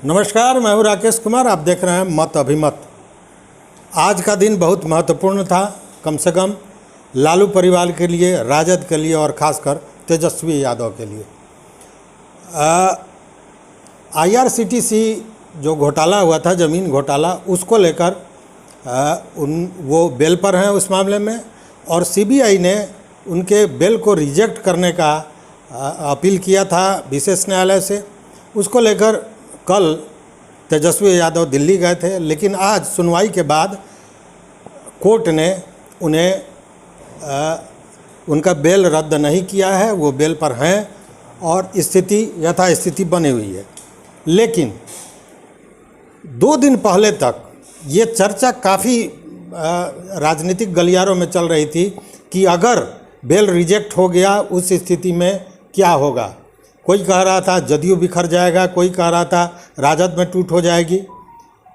नमस्कार, मैं हूं राकेश कुमार। आप देख रहे हैं मत अभिमत। आज का दिन बहुत महत्वपूर्ण था, कम से कम लालू परिवार के लिए, राजद के लिए और ख़ासकर तेजस्वी यादव के लिए। IRCTC जो घोटाला हुआ था, ज़मीन घोटाला, उसको लेकर वो बेल पर हैं उस मामले में, और CBI ने उनके बेल को रिजेक्ट करने का अपील किया था विशेष न्यायालय से। उसको लेकर कल तेजस्वी यादव दिल्ली गए थे, लेकिन आज सुनवाई के बाद कोर्ट ने उन्हें उनका बेल रद्द नहीं किया है। वो बेल पर हैं और स्थिति यथास्थिति बनी हुई है। लेकिन 2 दिन पहले तक ये चर्चा काफ़ी राजनीतिक गलियारों में चल रही थी कि अगर बेल रिजेक्ट हो गया उस स्थिति में क्या होगा। कोई कह रहा था जदयू बिखर जाएगा, कोई कह रहा था राजद में टूट हो जाएगी,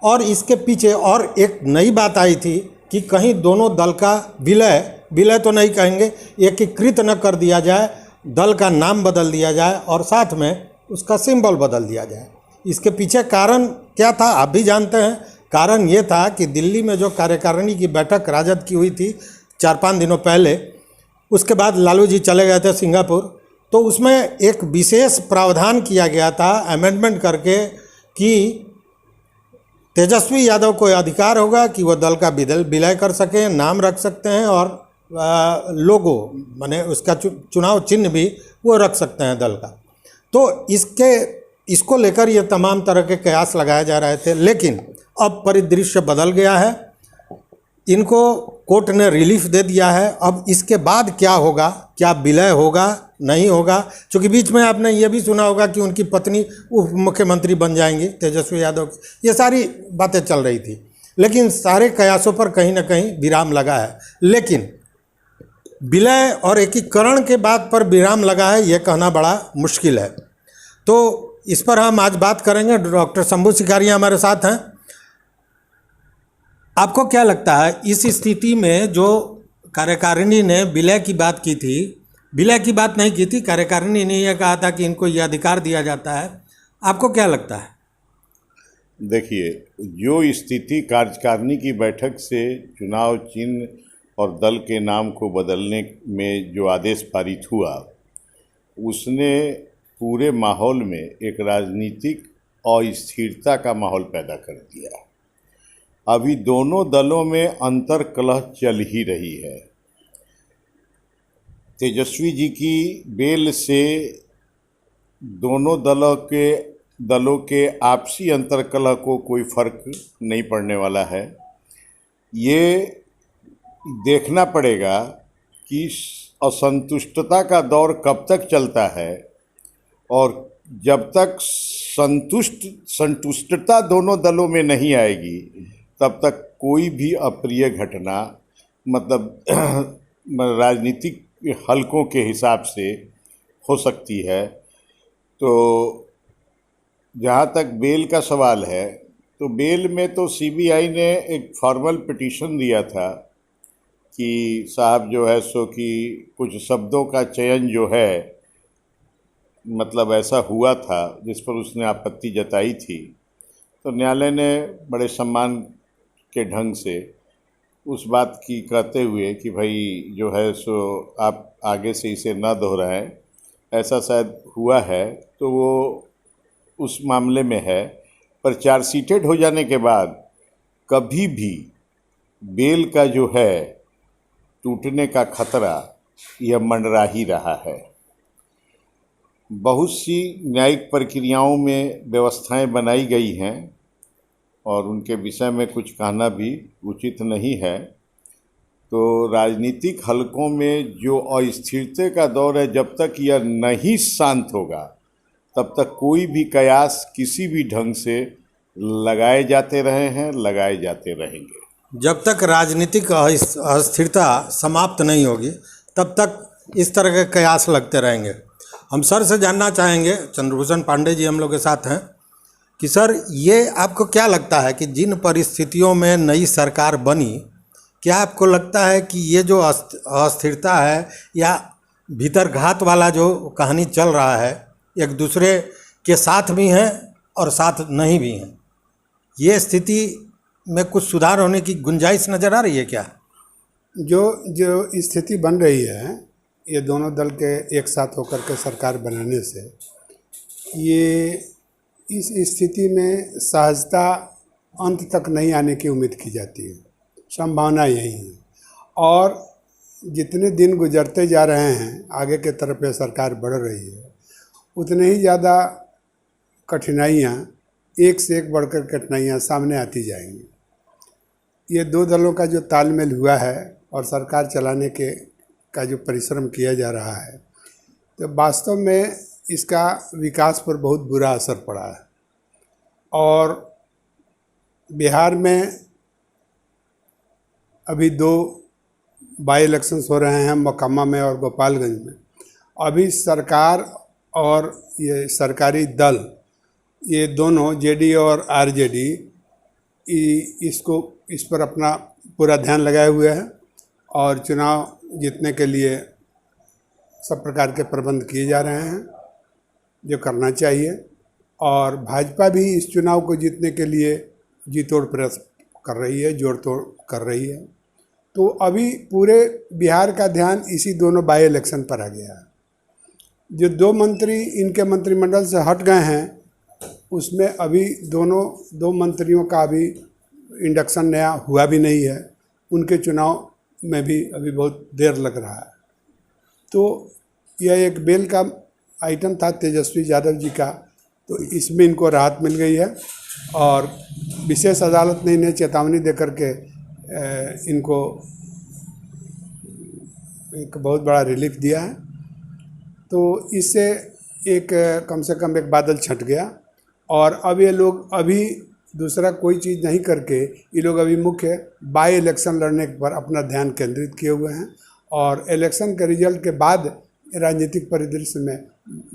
और इसके पीछे और एक नई बात आई थी कि कहीं दोनों दल का विलय तो नहीं कहेंगे, एकीकृत न कर दिया जाए, दल का नाम बदल दिया जाए और साथ में उसका सिंबल बदल दिया जाए। इसके पीछे कारण क्या था आप भी जानते हैं। कारण ये था कि दिल्ली में जो कार्यकारिणी की बैठक राजद की हुई थी 4-5 दिनों पहले, उसके बाद लालू जी चले गए थे सिंगापुर, तो उसमें एक विशेष प्रावधान किया गया था अमेंडमेंट करके कि तेजस्वी यादव को अधिकार होगा कि वो दल का विलय कर सकें, नाम रख सकते हैं और लोगो माने उसका चुनाव चिन्ह भी वो रख सकते हैं दल का। तो इसको लेकर ये तमाम तरह के कयास लगाए जा रहे थे, लेकिन अब परिदृश्य बदल गया है। इनको कोर्ट ने रिलीफ दे दिया है। अब इसके बाद क्या होगा, क्या विलय होगा नहीं होगा, क्योंकि बीच में आपने ये भी सुना होगा कि उनकी पत्नी उप मुख्यमंत्री बन जाएंगी तेजस्वी यादव की, ये सारी बातें चल रही थी। लेकिन सारे कयासों पर कहीं ना कहीं विराम लगा है। लेकिन विलय और एकीकरण के बाद पर विराम लगा है, ये कहना बड़ा मुश्किल है। तो इस पर हम आज बात करेंगे। डॉक्टर शंभू सिकारिया हमारे साथ हैं। आपको क्या लगता है इस स्थिति में जो कार्यकारिणी ने विलय की बात की थी, विलय की बात नहीं की थी, कार्यकारिणी ने यह कहा था कि इनको ये अधिकार दिया जाता है, आपको क्या लगता है? देखिए, जो स्थिति कार्यकारिणी की बैठक से चुनाव चिन्ह और दल के नाम को बदलने में जो आदेश पारित हुआ, उसने पूरे माहौल में एक राजनीतिक अस्थिरता का माहौल पैदा कर दिया। अभी दोनों दलों में अंतर्कलह चल ही रही है। तेजस्वी जी की बेल से दोनों दलों के आपसी अंतर्कलह को कोई फर्क नहीं पड़ने वाला है। ये देखना पड़ेगा कि असंतुष्टता का दौर कब तक चलता है, और जब तक संतुष्टता दोनों दलों में नहीं आएगी तब तक कोई भी अप्रिय घटना, मतलब राजनीतिक हलकों के हिसाब से हो सकती है। तो जहाँ तक बेल का सवाल है, तो बेल में तो CBI ने एक फॉर्मल पिटीशन दिया था कि साहब जो है सो कि कुछ शब्दों का चयन जो है, मतलब ऐसा हुआ था जिस पर उसने आपत्ति जताई थी। तो न्यायालय ने बड़े सम्मान के ढंग से उस बात की कहते हुए कि भाई जो है सो आप आगे से इसे न दोहराएं, ऐसा शायद हुआ है, तो वो उस मामले में है। पर चार्जशीटेड हो जाने के बाद कभी भी बेल का जो है टूटने का खतरा यह मंडरा ही रहा है। बहुत सी न्यायिक प्रक्रियाओं में व्यवस्थाएं बनाई गई हैं और उनके विषय में कुछ कहना भी उचित नहीं है। तो राजनीतिक हलकों में जो अस्थिरता का दौर है, जब तक यह नहीं शांत होगा तब तक कोई भी कयास किसी भी ढंग से लगाए जाते रहे हैं, लगाए जाते रहेंगे। जब तक राजनीतिक अस्थिरता समाप्त नहीं होगी तब तक इस तरह के कयास लगते रहेंगे। हम सर से जानना चाहेंगे, चंद्रभूषण पांडे जी हम लोग के साथ हैं, कि सर ये आपको क्या लगता है कि जिन परिस्थितियों में नई सरकार बनी, क्या आपको लगता है कि ये जो अस्थिरता है या भीतर घात वाला जो कहानी चल रहा है, एक दूसरे के साथ भी हैं और 7 नहीं भी हैं। ये स्थिति में कुछ सुधार होने की गुंजाइश नज़र आ रही है क्या? जो स्थिति बन रही है, ये दोनों दल के एक साथ होकर के सरकार बनाने से, ये इस स्थिति में सहजता अंत तक नहीं आने की उम्मीद की जाती है। संभावना यही है। और जितने दिन गुजरते जा रहे हैं, आगे के तरफ ये सरकार बढ़ रही है, उतने ही ज़्यादा कठिनाइयाँ, एक से एक बढ़कर कठिनाइयाँ सामने आती जाएंगी। ये दो दलों का जो तालमेल हुआ है और सरकार चलाने का जो परिश्रम किया जा रहा है, तो वास्तव में इसका विकास पर बहुत बुरा असर पड़ा है। और बिहार में अभी 2 बाई इलेक्शंस हो रहे हैं, मोकामा में और गोपालगंज में। अभी सरकार और ये सरकारी दल, ये दोनों जेडी और आरजेडी, इस पर अपना पूरा ध्यान लगाए हुए हैं और चुनाव जीतने के लिए सब प्रकार के प्रबंध किए जा रहे हैं, जो करना चाहिए। और भाजपा भी इस चुनाव को जीतने के लिए जी तोड़ प्रयास कर रही है, जोड़ तोड़ कर रही है। तो अभी पूरे बिहार का ध्यान इसी दोनों बाई इलेक्शन पर आ गया है। जो 2 मंत्री इनके मंत्रिमंडल से हट गए हैं, उसमें अभी 2 मंत्रियों का अभी इंडक्शन नया हुआ भी नहीं है। उनके चुनाव में भी अभी बहुत देर लग रहा है। तो यह एक बेल का आइटम था तेजस्वी यादव जी का, तो इसमें इनको राहत मिल गई है और विशेष अदालत ने इन्हें चेतावनी देकर के इनको एक बहुत बड़ा रिलीफ दिया है। तो इससे एक कम से कम एक बादल छट गया। और अब ये लोग अभी दूसरा कोई चीज़ नहीं करके, ये लोग अभी मुख्य बाई इलेक्शन लड़ने पर अपना ध्यान केंद्रित किए हुए हैं। और इलेक्शन के रिजल्ट के बाद राजनीतिक परिदृश्य में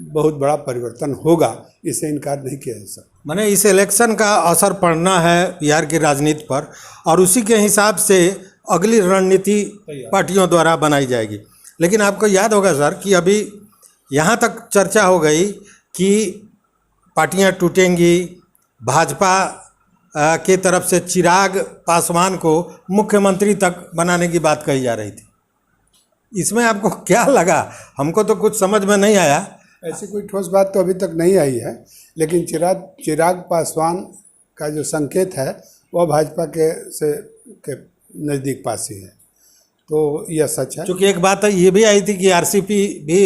बहुत बड़ा परिवर्तन होगा, इससे इनकार नहीं किया जा सकता। माने इस इलेक्शन का असर पड़ना है बिहार की राजनीति पर, और उसी के हिसाब से अगली रणनीति पार्टियों द्वारा बनाई जाएगी। लेकिन आपको याद होगा सर कि अभी यहाँ तक चर्चा हो गई कि पार्टियां टूटेंगी, भाजपा के तरफ से चिराग पासवान को मुख्यमंत्री तक बनाने की बात कही जा रही थी। इसमें आपको क्या लगा? हमको तो कुछ समझ में नहीं आया। ऐसी कोई ठोस बात तो अभी तक नहीं आई है, लेकिन चिराग पासवान का जो संकेत है वह भाजपा के नज़दीक पास ही है, तो यह सच है। क्योंकि एक बात ये भी आई थी कि आरसीपी भी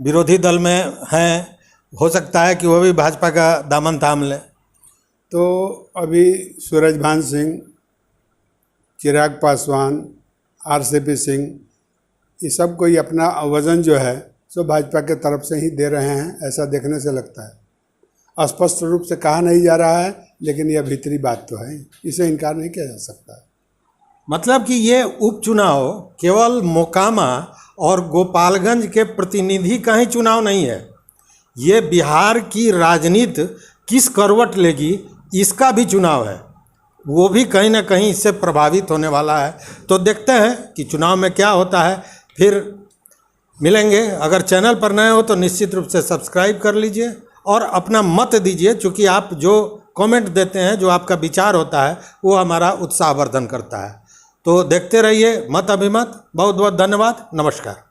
विरोधी दल में हैं, हो सकता है कि वह भी भाजपा का दामन थाम ले। तो अभी सूरजभान सिंह, चिराग पासवान, आरसीपी सिंह, ये सब कोई अपना वज़न जो है सो भाजपा के तरफ से ही दे रहे हैं, ऐसा देखने से लगता है। स्पष्ट रूप से कहा नहीं जा रहा है, लेकिन यह भीतरी बात तो है, इसे इनकार नहीं किया जा सकता। मतलब कि ये उपचुनाव केवल मोकामा और गोपालगंज के प्रतिनिधि का ही चुनाव नहीं है, ये बिहार की राजनीति किस करवट लेगी इसका भी चुनाव है। वो भी कहीं ना कहीं इससे प्रभावित होने वाला है। तो देखते हैं कि चुनाव में क्या होता है। फिर मिलेंगे। अगर चैनल पर नए हो तो निश्चित रूप से सब्सक्राइब कर लीजिए और अपना मत दीजिए, क्योंकि आप जो कमेंट देते हैं, जो आपका विचार होता है, वो हमारा उत्साहवर्धन करता है। तो देखते रहिए मत अभिमत। बहुत बहुत धन्यवाद। नमस्कार।